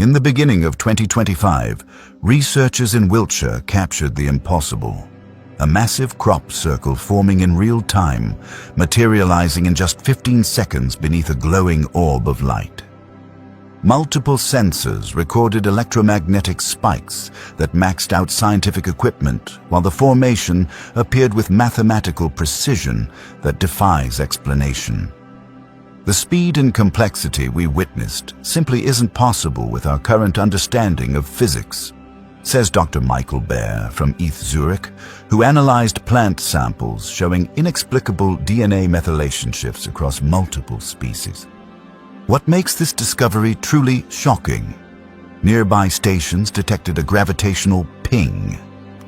In the beginning of 2025, researchers in Wiltshire captured the impossible. A massive crop circle forming in real time, materializing in just 15 seconds beneath a glowing orb of light. Multiple sensors recorded electromagnetic spikes that maxed out scientific equipment, while the formation appeared with mathematical precision that defies explanation. The speed and complexity we witnessed simply isn't possible with our current understanding of physics, says Dr. Michael Baer from ETH Zurich, who analyzed plant samples showing inexplicable DNA methylation shifts across multiple species. What makes this discovery truly shocking? Nearby stations detected a gravitational ping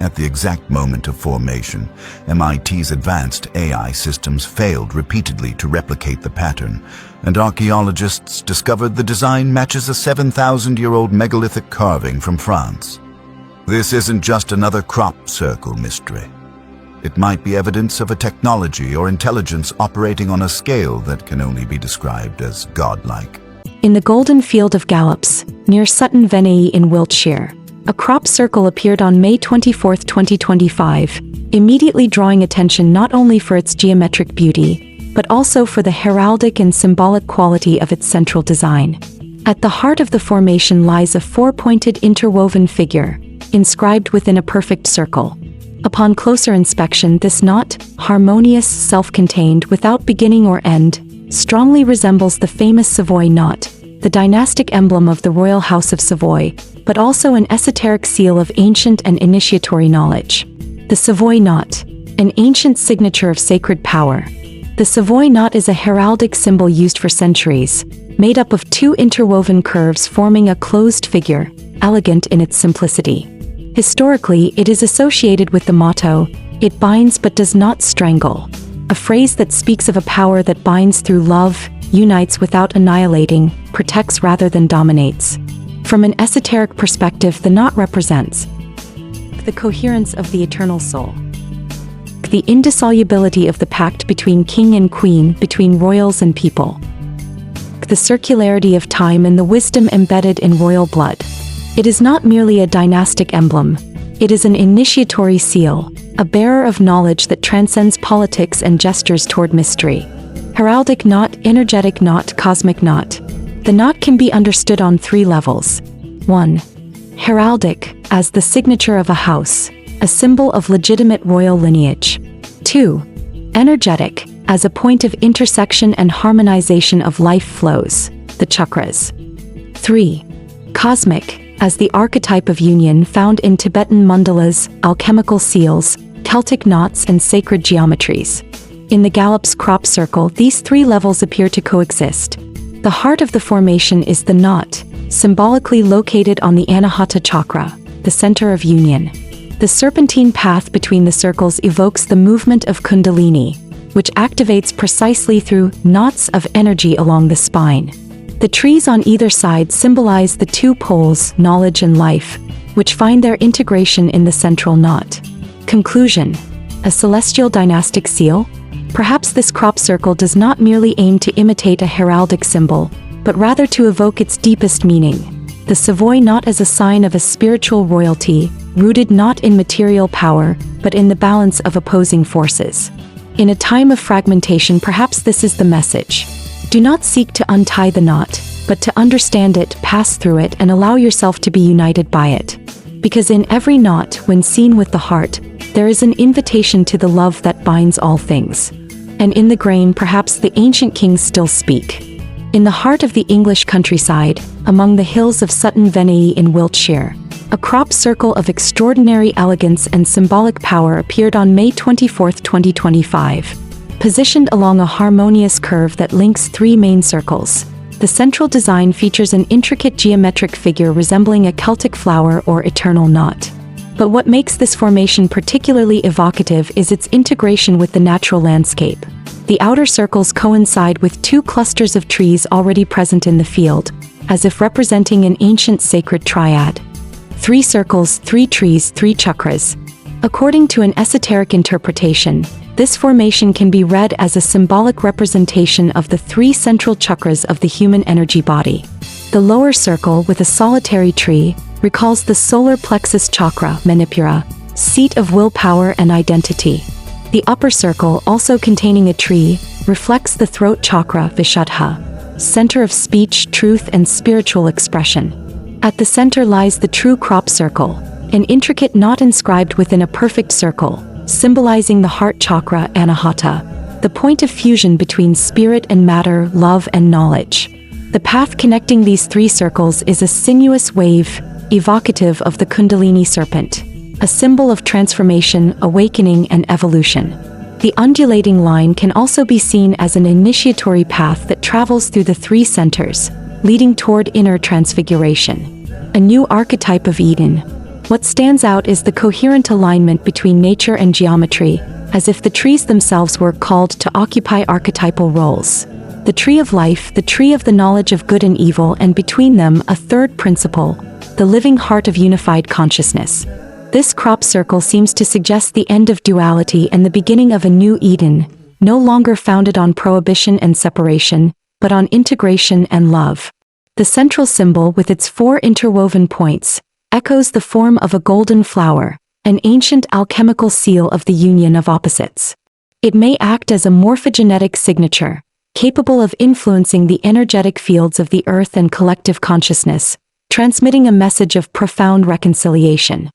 at the exact moment of formation. MIT's advanced AI systems failed repeatedly to replicate the pattern, and archaeologists discovered the design matches a 7,000-year-old megalithic carving from France. This isn't just another crop circle mystery. It might be evidence of a technology or intelligence operating on a scale that can only be described as godlike. In the golden field of Gallops, near Sutton-Veney in Wiltshire, a crop circle appeared on May 24, 2025, immediately drawing attention not only for its geometric beauty, but also for the heraldic and symbolic quality of its central design. At the heart of the formation lies a four-pointed interwoven figure, inscribed within a perfect circle. Upon closer inspection, this knot, harmonious, self-contained, without beginning or end, strongly resembles the famous Savoy knot, the dynastic emblem of the royal house of Savoy, but also an esoteric seal of ancient and initiatory knowledge. The Savoy knot, an ancient signature of sacred power. The Savoy knot is a heraldic symbol used for centuries, made up of two interwoven curves forming a closed figure, elegant in its simplicity. Historically, it is associated with the motto, "It binds but does not strangle," a phrase that speaks of a power that binds through love, unites without annihilating, protects rather than dominates. From an esoteric perspective, the knot represents the coherence of the eternal soul, the indissolubility of the pact between king and queen, between royals and people, the circularity of time and the wisdom embedded in royal blood. It is not merely a dynastic emblem, it is an initiatory seal, a bearer of knowledge that transcends politics and gestures toward mystery. Heraldic knot, energetic knot, cosmic knot. The knot can be understood on three levels. 1. Heraldic, as the signature of a house, a symbol of legitimate royal lineage. 2. Energetic, as a point of intersection and harmonization of life flows, the chakras. 3. Cosmic, as the archetype of union found in Tibetan mandalas, alchemical seals, Celtic knots, and sacred geometries. In the Gallops crop circle, these three levels appear to coexist. The heart of the formation is the knot, symbolically located on the Anahata chakra, the center of union. The serpentine path between the circles evokes the movement of Kundalini, which activates precisely through knots of energy along the spine. The trees on either side symbolize the two poles, knowledge and life, which find their integration in the central knot. Conclusion: a celestial dynastic seal? Perhaps this crop circle does not merely aim to imitate a heraldic symbol, but rather to evoke its deepest meaning. The Savoy knot as a sign of a spiritual royalty, rooted not in material power, but in the balance of opposing forces. In a time of fragmentation, perhaps this is the message. Do not seek to untie the knot, but to understand it, pass through it, and allow yourself to be united by it. Because in every knot, when seen with the heart, there is an invitation to the love that binds all things. And in the grain, perhaps the ancient kings still speak. In the heart of the English countryside, among the hills of Sutton-Veney in Wiltshire, a crop circle of extraordinary elegance and symbolic power appeared on May 24, 2025. Positioned along a harmonious curve that links three main circles, the central design features an intricate geometric figure resembling a Celtic flower or eternal knot. But what makes this formation particularly evocative is its integration with the natural landscape. The outer circles coincide with two clusters of trees already present in the field, as if representing an ancient sacred triad. 3 circles, 3 trees, 3 chakras. According to an esoteric interpretation, this formation can be read as a symbolic representation of the 3 central chakras of the human energy body. The lower circle with a solitary tree recalls the solar plexus chakra, Manipura, seat of willpower and identity. The upper circle, also containing a tree, reflects the throat chakra, Vishuddha, center of speech, truth, and spiritual expression. At the center lies the true crop circle, an intricate knot inscribed within a perfect circle, symbolizing the heart chakra, Anahata, the point of fusion between spirit and matter, love and knowledge. The path connecting these three circles is a sinuous wave, evocative of the Kundalini serpent, a symbol of transformation, awakening, and evolution. The undulating line can also be seen as an initiatory path that travels through the three centers, leading toward inner transfiguration. A new archetype of Eden. What stands out is the coherent alignment between nature and geometry, as if the trees themselves were called to occupy archetypal roles. The tree of life, the tree of the knowledge of good and evil, and between them a third principle, the living heart of unified consciousness. This crop circle seems to suggest the end of duality and the beginning of a new Eden, no longer founded on prohibition and separation, but on integration and love. The central symbol, with its 4 interwoven points, echoes the form of a golden flower, an ancient alchemical seal of the union of opposites. It may act as a morphogenetic signature, capable of influencing the energetic fields of the earth and collective consciousness, transmitting a message of profound reconciliation.